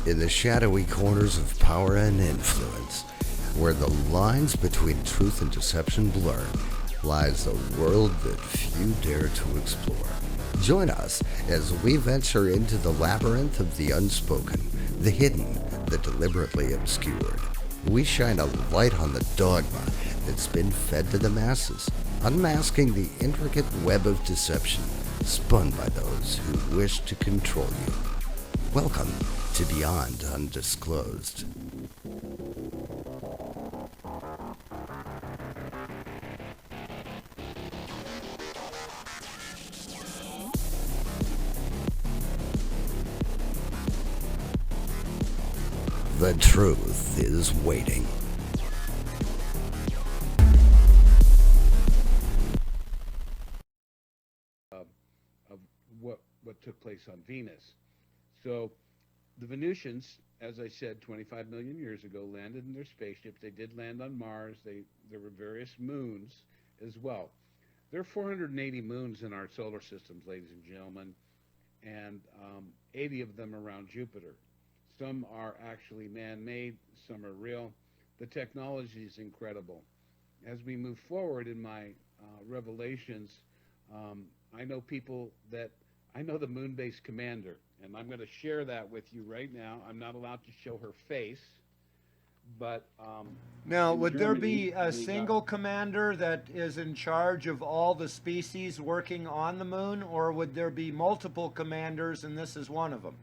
In the shadowy corners of power and influence, where the lines between truth and deception blur, lies a world that few dare to explore. Join us as we venture into the labyrinth of the unspoken, the hidden, the deliberately obscured. We shine a light on the dogma that's been fed to the masses, unmasking the intricate web of deception spun by those who wish to control you. Welcome to Beyond Undisclosed. The truth is waiting. Of what took place on Venus. So the Venusians, as I said, 25 million years ago, landed in their spaceships. They did land on Mars. There were various moons as well. There are 480 moons in our solar systems, ladies and gentlemen, and 80 of them around Jupiter. Some are actually man-made, some are real. The technology is incredible. As we move forward in my revelations, I know the moon-based commander, and I'm going to share that with you right now. I'm not allowed to show her face, but now, would there be a single commander that is in charge of all the species working on the moon, or would there be multiple commanders and this is one of them?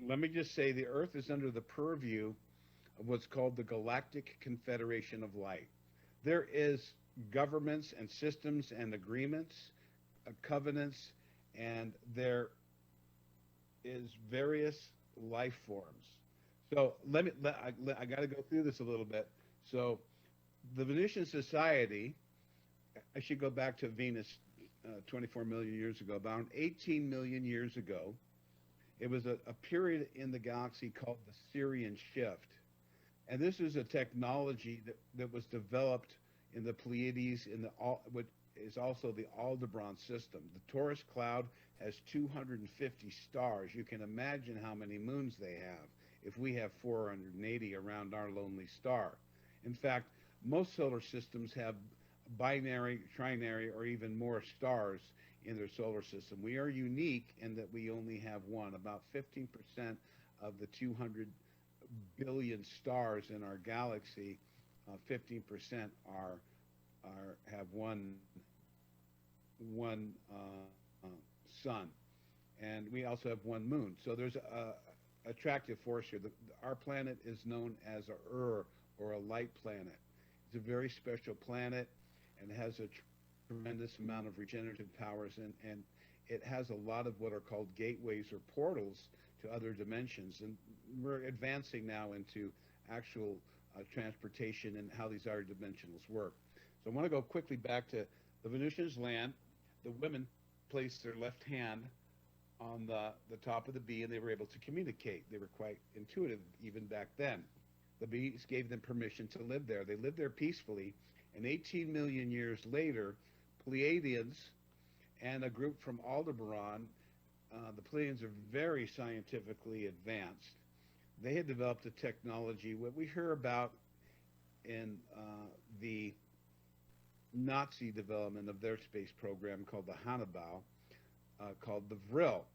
Let me just say the Earth is under the purview of what's called the Galactic Confederation of Light. There is governments and systems and agreements, covenants, and there is various life forms. So I got to go through this a little bit. So the Venusian society, I should go back to Venus 24 million years ago, about 18 million years ago. It was a period in the galaxy called the Sirian Shift. And this is a technology that was developed in the Pleiades, what is also the Aldebaran system. The Taurus cloud has 250 stars. You can imagine how many moons they have if we have 480 around our lonely star. In fact, most solar systems have binary, trinary, or even more stars in their solar system. We are unique in that we only have one. About 15% of the 200 billion stars in our galaxy, 15% have one sun, and we also have one moon. So there's a attractive force here. Our planet is known as a or a light planet. It's a very special planet and has a tremendous amount of regenerative powers, and it has a lot of what are called gateways or portals to other dimensions. And we're advancing now into actual transportation and how these other dimensionals work. So I want to go quickly back to the Venusians land. The women placed their left hand on the top of the bee, and they were able to communicate. They were quite intuitive even back then. The bees gave them permission to live there. They lived there peacefully, and 18 million years later, Pleiadians and a group from Aldebaran, the Pleiadians are very scientifically advanced. They had developed a technology, what we hear about in the Nazi development of their space program called the Hannibal, called the Vril.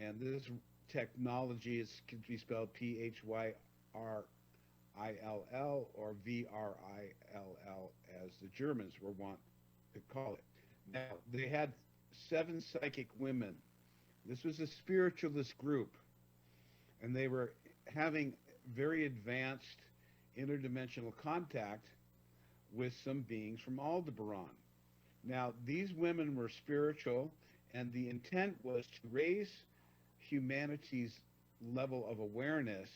And this technology can be spelled Phyril or Vrill, as the Germans were wont to call it. Now, they had 7 psychic women. This was a spiritualist group, and they were having very advanced interdimensional contact with some beings from Aldebaran. Now, these women were spiritual, and the intent was to raise humanity's level of awareness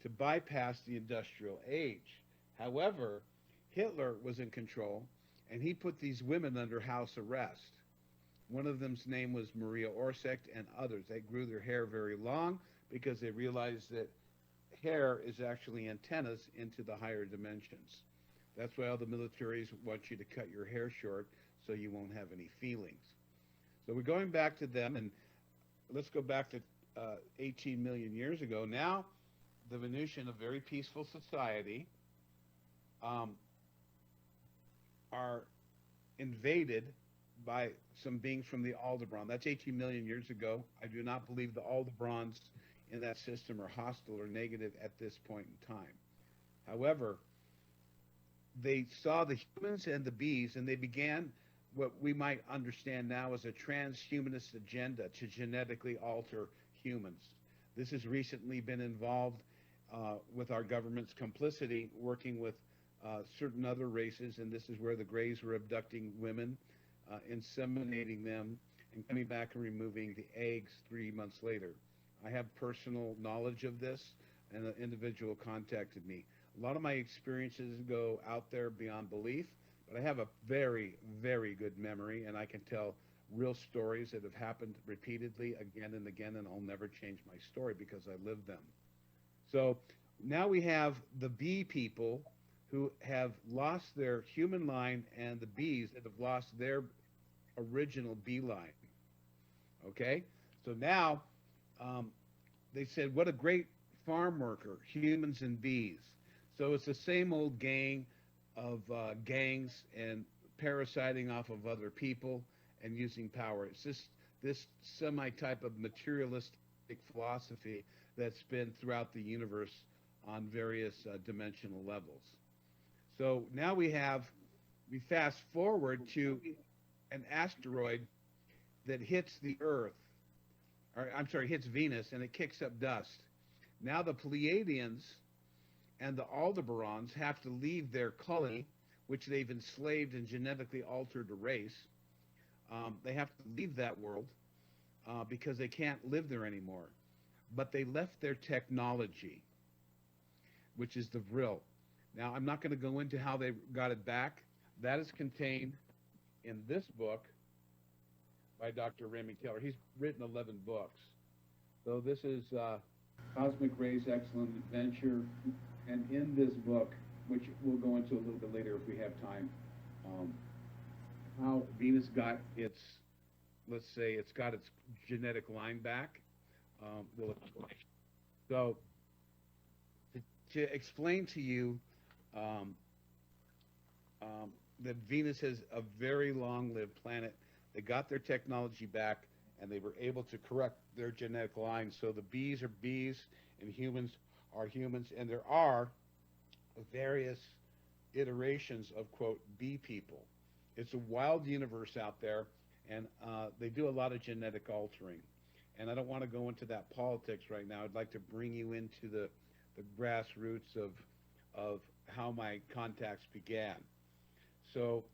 to bypass the industrial age. However, Hitler was in control, and he put these women under house arrest. One of them's name was Maria Orseck, and others. They grew their hair very long because they realized that hair is actually antennas into the higher dimensions. That's why all the militaries want you to cut your hair short so you won't have any feelings. So we're going back to them, and let's go back to 18 million years ago. Now, the Venusian, a very peaceful society, are invaded by some beings from the Aldebaran. That's 18 million years ago. I do not believe the Aldebarans in that system are hostile or negative at this point in time. However, they saw the humans and the bees, and they began what we might understand now as a transhumanist agenda to genetically alter humans. This has recently been involved with our government's complicity, working with certain other races, and this is where the Greys were abducting women, inseminating them, and coming back and removing the eggs 3 months later. I have personal knowledge of this, and an individual contacted me. A lot of my experiences go out there beyond belief, but I have a very, very good memory, and I can tell real stories that have happened repeatedly again and again, and I'll never change my story because I lived them. So now we have the bee people who have lost their human line, and the bees that have lost their original bee line. Okay? So now they said, what a great farm worker, humans and bees. So it's the same old gang of gangs and parasiting off of other people and using power. It's this semi-type of materialistic philosophy that's been throughout the universe on various dimensional levels. So now we fast forward to an asteroid that hits the Earth, or I'm sorry, hits Venus, and it kicks up dust. Now the Pleiadians and the Aldebarans have to leave their colony, which they've enslaved and genetically altered a race. They have to leave that world because they can't live there anymore. But they left their technology, which is the Vril. Now, I'm not going to go into how they got it back. That is contained in this book by Dr. Remy Taylor. He's written 11 books. So this is Cosmic Ray's Excellent Adventure. And in this book, which we'll go into a little bit later if we have time, how Venus got its, let's say, it's got its genetic line back. We'll explain. So to explain to you that Venus is a very long-lived planet. They got their technology back, and they were able to correct their genetic line. So the bees are bees, and humans are humans, and there are various iterations of, quote, bee people. It's a wild universe out there, and they do a lot of genetic altering. And I don't want to go into that politics right now. I'd like to bring you into the grassroots of how my contacts began. So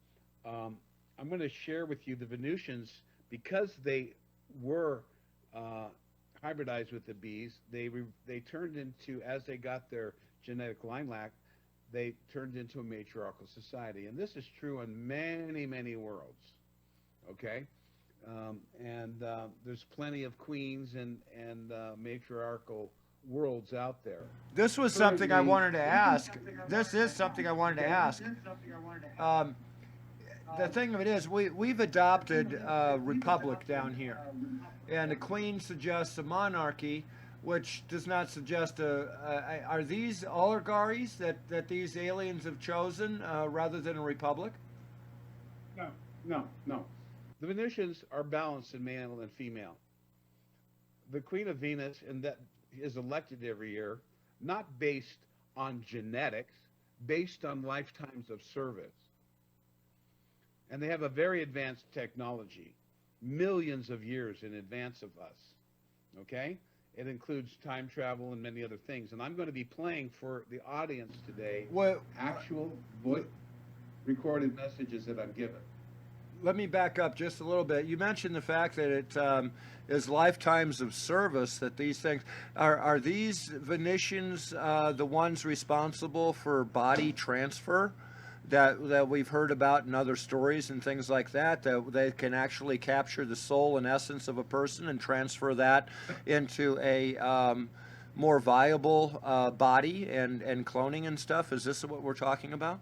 I'm going to share with you the Venusians, because they were hybridized with the bees. They turned into, as they got their genetic line back, they turned into a matriarchal society. And this is true in many, many worlds. Okay? There's plenty of queens and matriarchal worlds out there. This was something I wanted to ask. This is something I wanted to ask. The thing of it is, we've adopted a republic down here, and the queen suggests a monarchy, which does not suggest are these oligarchies that these aliens have chosen rather than a republic? No. The Venusians are balanced in male and female. The Queen of Venus, and that is elected every year, not based on genetics, based on lifetimes of service. And they have a very advanced technology, millions of years in advance of us, okay? It includes time travel and many other things. And I'm going to be playing for the audience today actual voice recorded messages that I'm given. Let me back up just a little bit. You mentioned the fact that it is lifetimes of service, that these things are these Venetians the ones responsible for body transfer that we've heard about in other stories and things like that they can actually capture the soul and essence of a person and transfer that into a more viable body and cloning and stuff? Is this what we're talking about?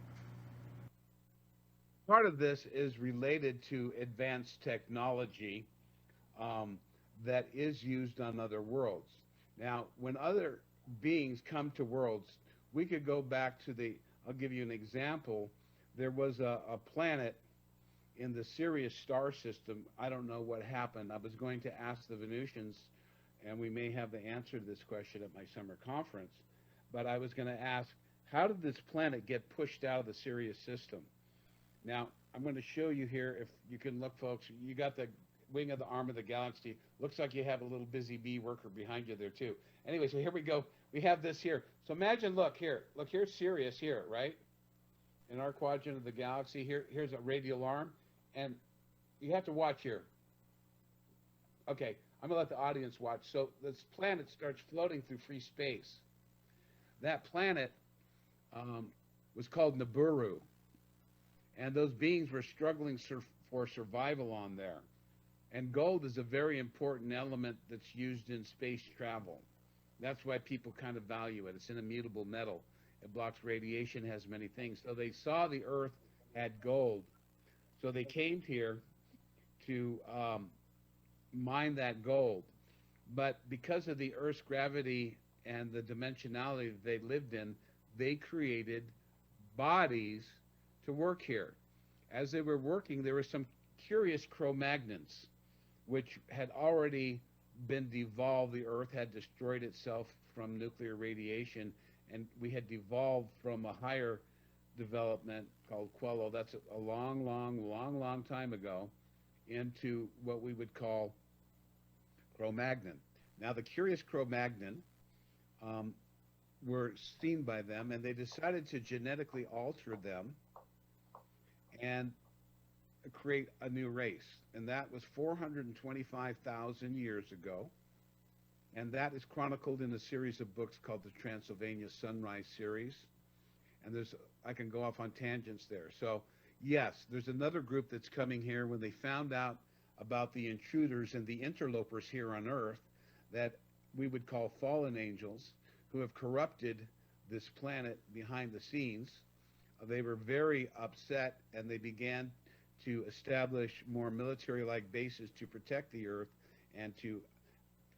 Part of this is related to advanced technology. that is used on other worlds. Now, when other beings come to worlds, we could go back to I'll give you an example. There was a planet in the Sirius star system. I don't know what happened. I was going to ask the Venusians, and we may have the answer to this question at my summer conference, but I was going to ask, how did this planet get pushed out of the Sirius system? Now, I'm going to show you here, if you can look, folks. You got the wing of the arm of the galaxy. Looks like you have a little busy bee worker behind you there, too. Anyway, so here we go. We have this here. So imagine, look, here's Sirius here, right? In our quadrant of the galaxy, here's a radial arm. And you have to watch here. Okay, I'm going to let the audience watch. So this planet starts floating through free space. That planet was called Nibiru. And those beings were struggling for survival on there. And gold is a very important element that's used in space travel. That's why people kind of value it. It's an immutable metal. It blocks radiation, has many things. So they saw the Earth had gold. So they came here to mine that gold. But because of the Earth's gravity and the dimensionality that they lived in, they created bodies to work here. As they were working, there were some curious Cro-Magnons, which had already been devolved. The Earth had destroyed itself from nuclear radiation, and we had devolved from a higher development called Quello. That's a long time ago, into what we would call Cro-Magnon. Now, the curious Cro-Magnon were seen by them, and they decided to genetically alter them and create a new race. And that was 425,000 years ago. And that is chronicled in a series of books called the Transylvania Sunrise series. And I can go off on tangents there. So yes, there's another group that's coming here. When they found out about the intruders and the interlopers here on Earth that we would call fallen angels, who have corrupted this planet behind the scenes, they were very upset, and they began to establish more military-like bases to protect the Earth and to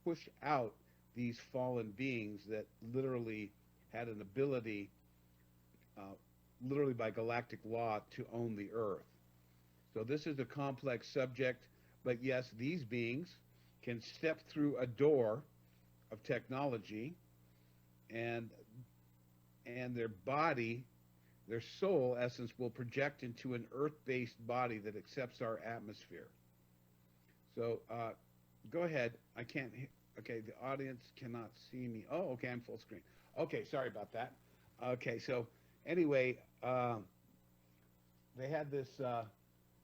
push out these fallen beings that literally had an ability, literally by galactic law, to own the Earth. So this is a complex subject, but yes, these beings can step through a door of technology, and their body, their soul essence, will project into an Earth-based body that accepts our atmosphere. So go ahead. I can't. Okay, the audience cannot see me. Oh, okay, I'm full screen. Okay, sorry about that. Okay, so anyway, they had this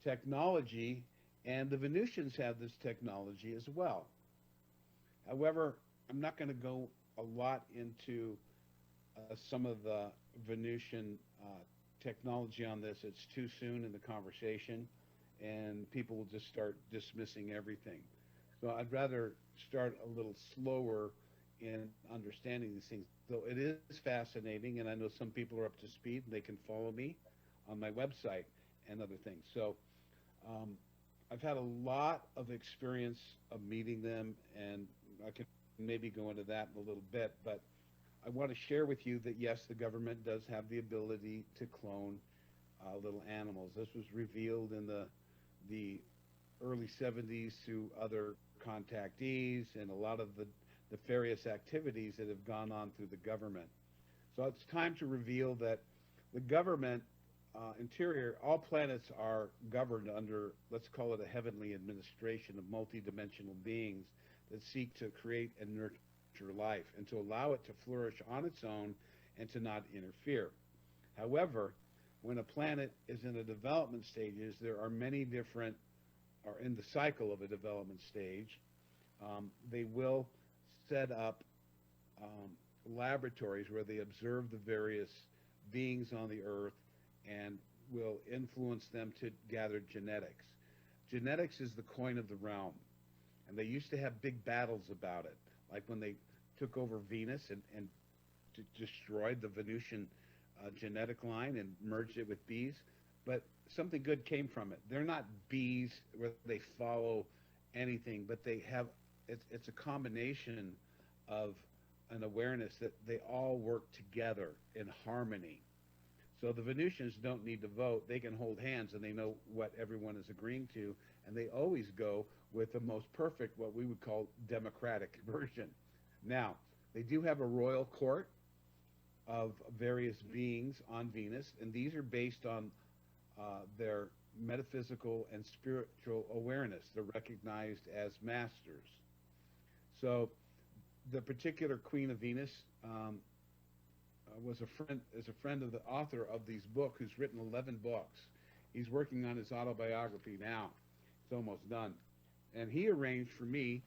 technology, and the Venusians have this technology as well. However, I'm not going to go a lot into some of the Venusian technology on this. It's too soon in the conversation, and people will just start dismissing everything. So I'd rather start a little slower in understanding these things. Though it is fascinating, and I know some people are up to speed, and they can follow me on my website and other things. So I've had a lot of experience of meeting them, and I can maybe go into that in a little bit, but I want to share with you that yes, the government does have the ability to clone little animals. This was revealed in the early 70s through other contactees and a lot of the nefarious activities that have gone on through the government. So it's time to reveal that the government interior, all planets are governed under, let's call it a heavenly administration of multidimensional beings that seek to create and nurture life and to allow it to flourish on its own and to not interfere. However, when a planet is in a development stages, there are many different, or in the cycle of a development stage, they will set up laboratories where they observe the various beings on the Earth and will influence them to gather genetics. Genetics is the coin of the realm, and they used to have big battles about it, like when they took over Venus and destroyed the Venusian genetic line and merged it with bees. But something good came from it. They're not bees where they follow anything, but they have it's a combination of an awareness that they all work together in harmony. So the Venusians don't need to vote. They can hold hands and they know what everyone is agreeing to. And they always go with the most perfect, what we would call democratic version. Now, they do have a royal court of various beings on Venus, and these are based on their metaphysical and spiritual awareness. They're recognized as masters. So the particular Queen of Venus is a friend of the author of these books, who's written 11 books. He's working on his autobiography now. It's almost done. And he arranged for me,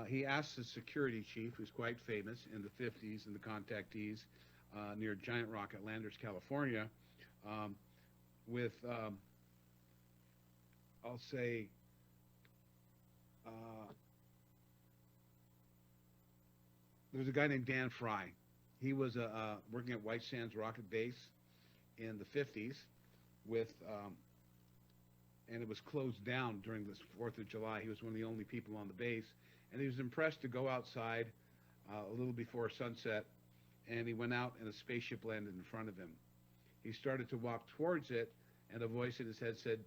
he asked the security chief, who's quite famous in the 50s in the contactees near Giant Rock, Atlanders, California, with, I'll say, there was a guy named Dan Fry. He was working at White Sands Rocket Base in the 50s with, and it was closed down during this 4th of July. He was one of the only people on the base, and he was impressed to go outside a little before sunset, and he went out and a spaceship landed in front of him. He started to walk towards it, and a voice in his head said,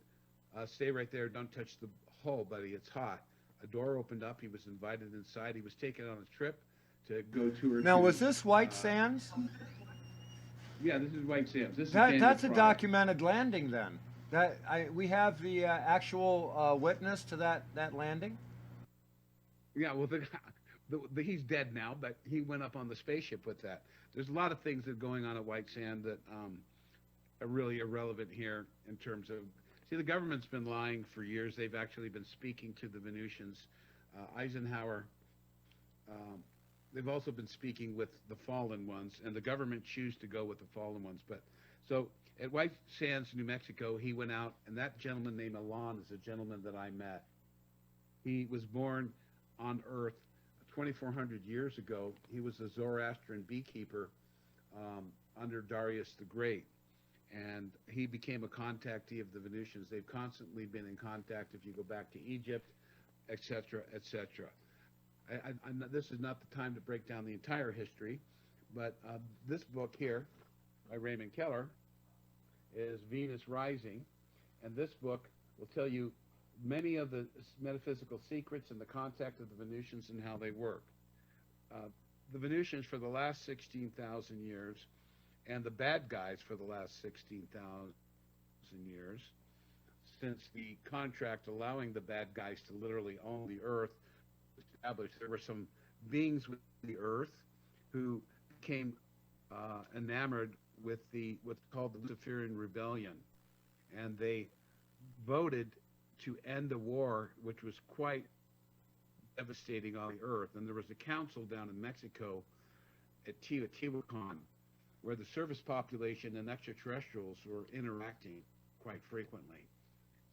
stay right there, don't touch the hull, buddy, it's hot. A door opened up, he was invited inside, he was taken on a trip to go tour. Now, was this White Sands? Yeah, this is White Sands. This That's is a documented landing then. We have the actual witness to that landing? Yeah, well, he's dead now, but he went up on the spaceship with that. There's a lot of things that are going on at White Sand that are really irrelevant here in terms of, see, the government's been lying for years. They've actually been speaking to the Venusians. Eisenhower, they've also been speaking with the fallen ones, and the government choose to go with the fallen ones. But so at White Sands, New Mexico, he went out, and that gentleman named Alon is a gentleman that I met. He was born on Earth 2,400 years ago. He was a Zoroastrian beekeeper under Darius the Great, and he became a contactee of the Venusians. They've constantly been in contact if you go back to Egypt, etc., etc. This is not the time to break down the entire history, but this book here by Raymond Keller is Venus Rising, and this book will tell you many of the metaphysical secrets and the contact of the Venusians and how they work. The Venusians for the last 16,000 years, and the bad guys for the last 16,000 years, since the contract allowing the bad guys to literally own the Earth was established, there were some beings with the Earth who became enamored with what's called the Luciferian Rebellion, and they voted to end a war which was quite devastating on the Earth. And there was a council down in Mexico at Teotihuacan where the surface population and extraterrestrials were interacting quite frequently.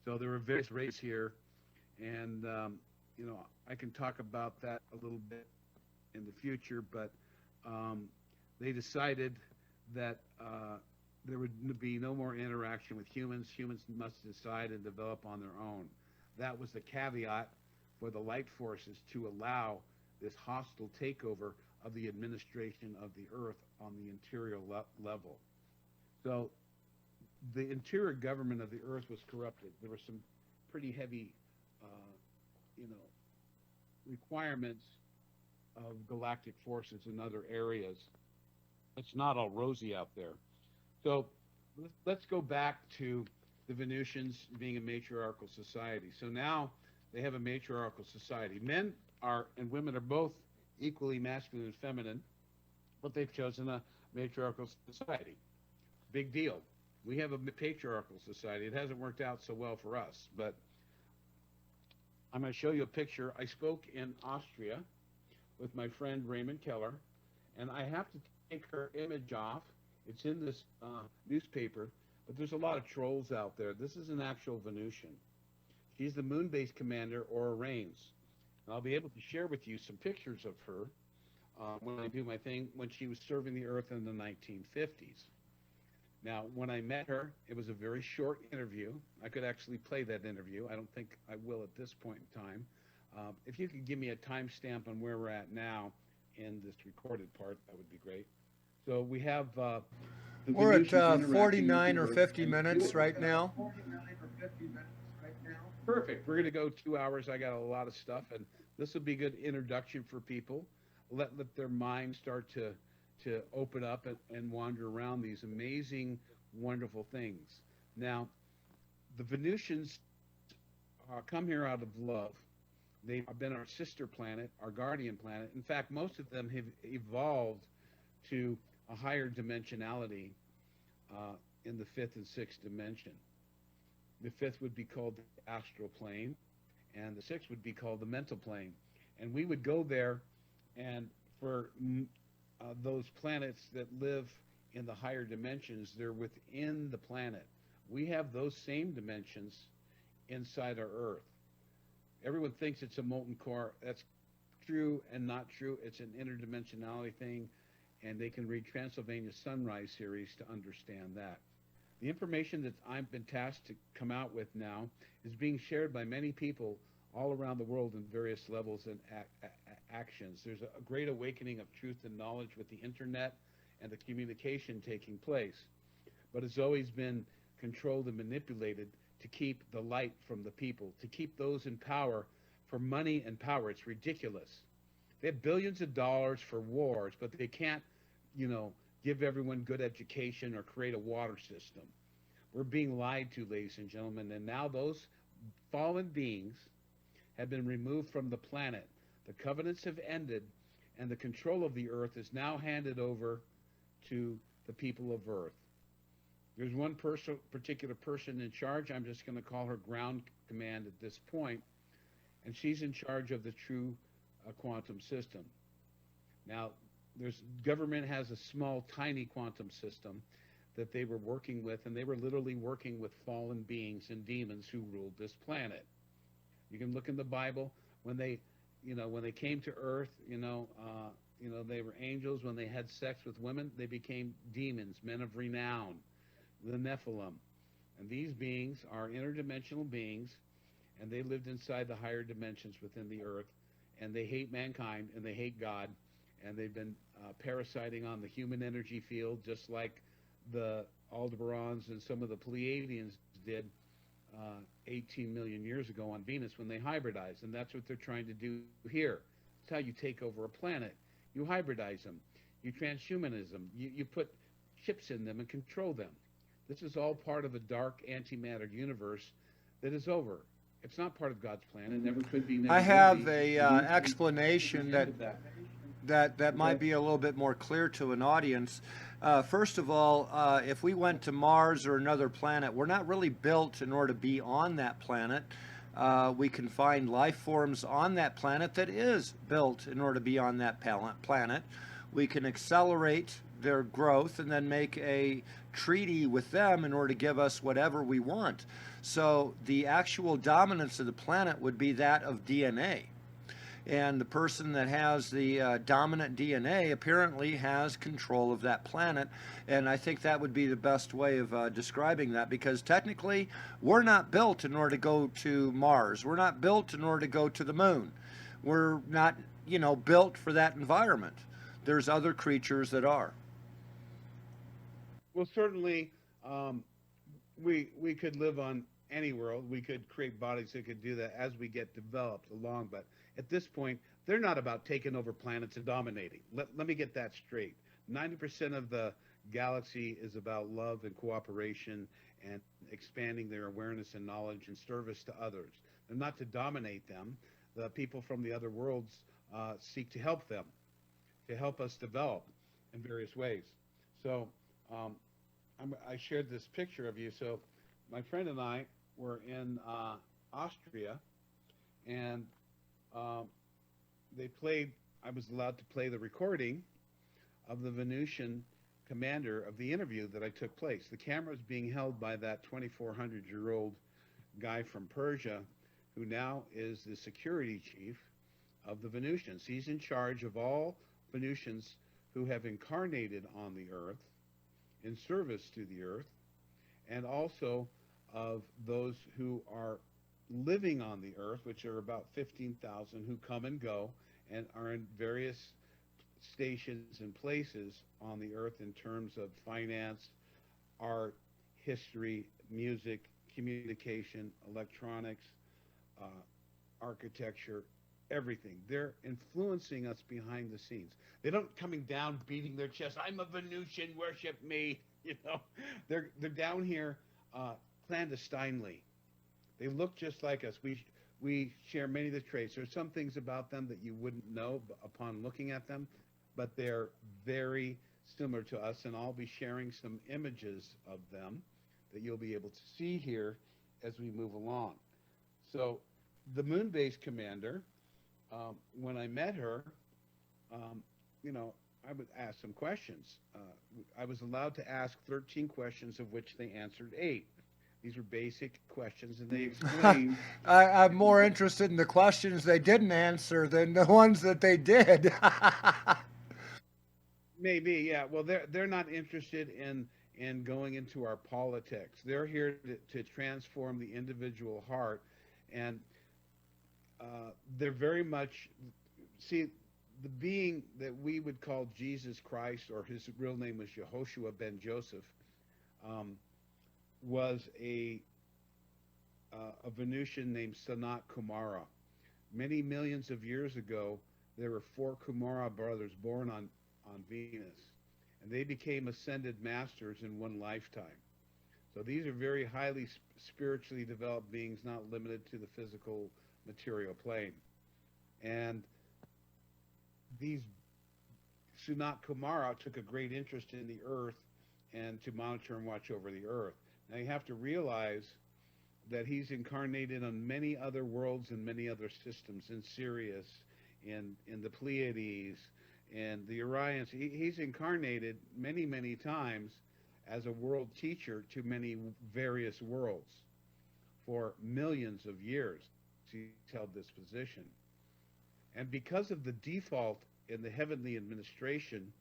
So there were various races here, and you know, I can talk about that a little bit in the future, but they decided that there would be no more interaction with humans. Humans must decide and develop on their own. That was the caveat for the light forces to allow this hostile takeover of the administration of the Earth on the interior level. So the interior government of the Earth was corrupted. There were some pretty heavy, requirements of galactic forces in other areas. It's not all rosy out there. So let's go back to the Venusians being a matriarchal society. So now they have a matriarchal society. Men are and women are both equally masculine and feminine, but they've chosen a matriarchal society. Big deal. We have a patriarchal society. It hasn't worked out so well for us, but I'm going to show you a picture. I spoke in Austria with my friend Raymond Keller, and I have to take her image off. It's in this newspaper, but there's a lot of trolls out there. This is an actual Venusian. She's the moon-based commander, Aura Reigns. And I'll be able to share with you some pictures of her when I do my thing when she was serving the Earth in the 1950s. Now, when I met her, it was a very short interview. I could actually play that interview. I don't think I will at this point in time. If you could give me a timestamp on where we're at now in this recorded part, that would be great. So we have the We're at Venusians interacting with 49 the or Earth, 50 and minutes right now. Perfect. We're going to go 2 hours. I got a lot of stuff, and this will be a good introduction for people. Let their minds start to open up and wander around these amazing, wonderful things. Now, the Venusians come here out of love. They've been our sister planet, our guardian planet. In fact, most of them have evolved to a higher dimensionality in the fifth and sixth dimension. The fifth would be called the astral plane, and the sixth would be called the mental plane. And we would go there, and for those planets that live in the higher dimensions, they're within the planet. We have those same dimensions inside our Earth. Everyone thinks it's a molten core. That's true and not true. It's an interdimensionality thing, and they can read Transylvania Sunrise series to understand that. The information that I've been tasked to come out with now is being shared by many people all around the world in various levels and actions. There's a great awakening of truth and knowledge with the internet and the communication taking place. But it's always been controlled and manipulated to keep the light from the people, to keep those in power for money and power. It's ridiculous. They have billions of dollars for wars, but they can't, give everyone good education or create a water system. We're being lied to, ladies and gentlemen, and now those fallen beings have been removed from the planet. The covenants have ended, and the control of the earth is now handed over to the people of Earth. There's one particular person in charge. I'm just going to call her ground command at this point, and she's in charge of the true quantum system. Now, government has a small, tiny quantum system that they were working with, and they were literally working with fallen beings and demons who ruled this planet. You can look in the Bible when they came to Earth. They were angels. When they had sex with women, they became demons, men of renown, the Nephilim. And these beings are interdimensional beings, and they lived inside the higher dimensions within the Earth, and they hate mankind, and they hate God, and they've been parasiting on the human energy field, just like the Aldebarans and some of the Pleiadians did 18 million years ago on Venus when they hybridized. And that's what they're trying to do here. It's how you take over a planet. You hybridize them. You transhumanism. You put chips in them and control them. This is all part of a dark antimatter universe that is over. It's not part of God's plan. It never could be. Never I have be. a explanation that might be a little bit more clear to an audience. First of all, if we went to Mars or another planet, we're not really built in order to be on that planet. We can find life forms on that planet that is built in order to be on that planet. We can accelerate their growth and then make a treaty with them in order to give us whatever we want. So the actual dominance of the planet would be that of DNA. And the person that has the dominant DNA apparently has control of that planet. And I think that would be the best way of describing that, because technically we're not built in order to go to Mars. We're not built in order to go to the moon. We're not, built for that environment. There's other creatures that are. Well, certainly we could live on any world. We could create bodies that could do that as we get developed along. But at this point, they're not about taking over planets and dominating. Let me get that straight. 90% of the galaxy is about love and cooperation and expanding their awareness and knowledge and service to others. They're not to dominate them. The people from the other worlds seek to help them, to help us develop in various ways. So I shared this picture of you. So my friend and I were in Austria, and I was allowed to play the recording of the Venusian commander of the interview that I took place. The camera is being held by that 2,400-year-old guy from Persia, who now is the security chief of the Venusians. He's in charge of all Venusians who have incarnated on the earth in service to the earth, and also of those who are living on the earth, which are about 15,000 who come and go and are in various stations and places on the earth in terms of finance, art, history, music, communication, electronics, uh, architecture, everything. They're influencing us behind the scenes. They don't coming down beating their chest. I'm a Venusian, worship me. You know, they're down here clandestinely. They look just like us. We share many of the traits. There's some things about them that you wouldn't know upon looking at them, but they're very similar to us, and I'll be sharing some images of them that you'll be able to see here as we move along. So the moon base commander, when I met her, you know, I would ask some questions. I was allowed to ask 13 questions, of which they answered 8. These were basic questions, and they explained. I'm more interested in the questions they didn't answer than the ones that they did. Maybe, yeah. Well, they're not interested in going into our politics. They're here to transform the individual heart, and they're very much see the being that we would call Jesus Christ, or his real name was Yehoshua ben Joseph, was a Venusian named Sanat Kumara. Many millions of years ago, there were 4 Kumara brothers born on Venus, and they became ascended masters in one lifetime. So these are very highly spiritually developed beings, not limited to the physical material plane. And these Sanat Kumara took a great interest in the earth and to monitor and watch over the earth. Now you have to realize that he's incarnated on many other worlds and many other systems, in Sirius, in the Pleiades, and the Orions. He's incarnated many, many times as a world teacher to many various worlds. For millions of years, he's held this position. And because of the default in the heavenly administration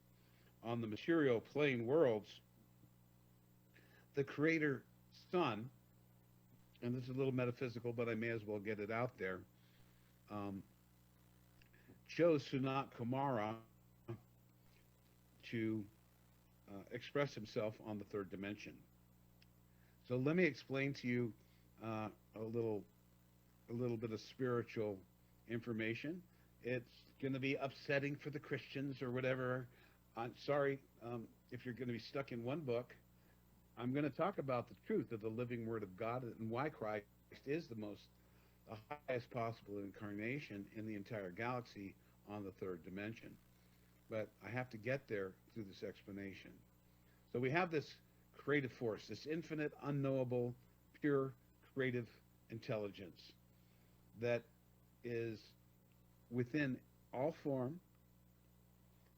on the material plane worlds, the Creator Son, and this is a little metaphysical, but I may as well get it out there, chose Sanat Kumara to express himself on the third dimension. So let me explain to you a little bit of spiritual information. It's going to be upsetting for the Christians or whatever. I'm sorry if you're going to be stuck in one book. I'm going to talk about the truth of the living Word of God and why Christ is the highest possible incarnation in the entire galaxy on the third dimension. But I have to get there through this explanation. So we have this creative force, this infinite, unknowable, pure, creative intelligence that is within all form,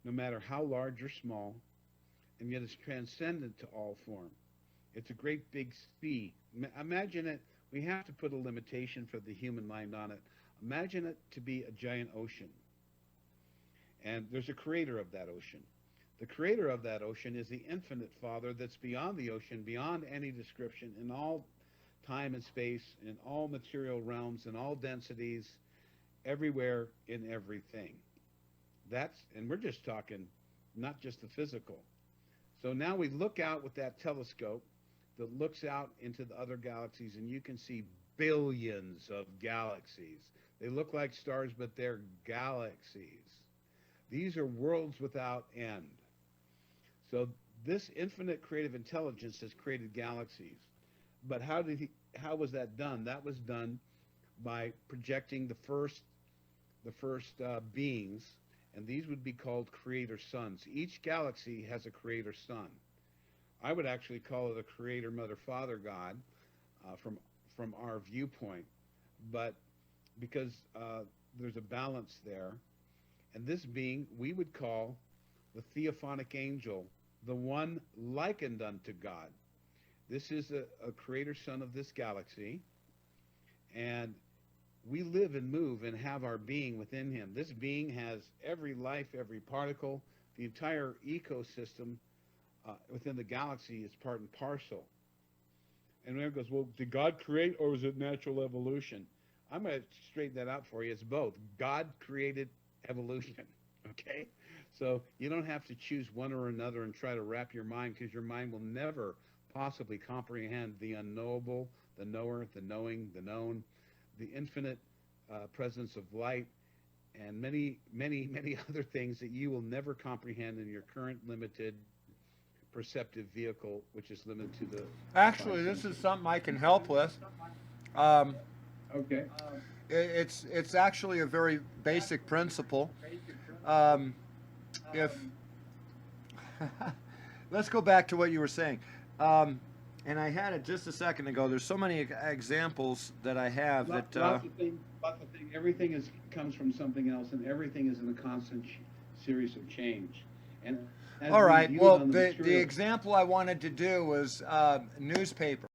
no matter how large or small, and yet it's transcendent to all form. It's a great big sea. Imagine it. We have to put a limitation for the human mind on it. Imagine it to be a giant ocean. And there's a creator of that ocean. The creator of that ocean is the infinite Father that's beyond the ocean, beyond any description, in all time and space, in all material realms, in all densities, everywhere, in everything. And we're just talking not just the physical. So now we look out with that telescope that looks out into the other galaxies, and you can see billions of galaxies. They look like stars, but they're galaxies. These are worlds without end. So this infinite creative intelligence has created galaxies. But how was that done? That was done by projecting the first beings, and these would be called creator suns. Each galaxy has a creator sun. I would actually call it a creator mother father God from our viewpoint, but because there's a balance there. And this being we would call the theophanic angel, the one likened unto God. This is a creator son of this galaxy, and we live and move and have our being within him. This being has every life, every particle, the entire ecosystem within the galaxy is part and parcel. And everyone goes, well, did God create or was it natural evolution? I'm going to straighten that out for you. It's both. God created evolution, okay? So you don't have to choose one or another and try to wrap your mind, because your mind will never possibly comprehend the unknowable, the knower, the knowing, the known, the infinite presence of light, and many, many, many other things that you will never comprehend in your current limited perceptive vehicle, which is limited to the Actually, this is something I can help with. Um, okay. it's actually a very basic principle. If let's go back to what you were saying, and I had it just a second ago. There's so many examples that I have Lots of things. Everything comes from something else, and everything is in a constant series of change. And all right. Well, the example I wanted to do was newspaper.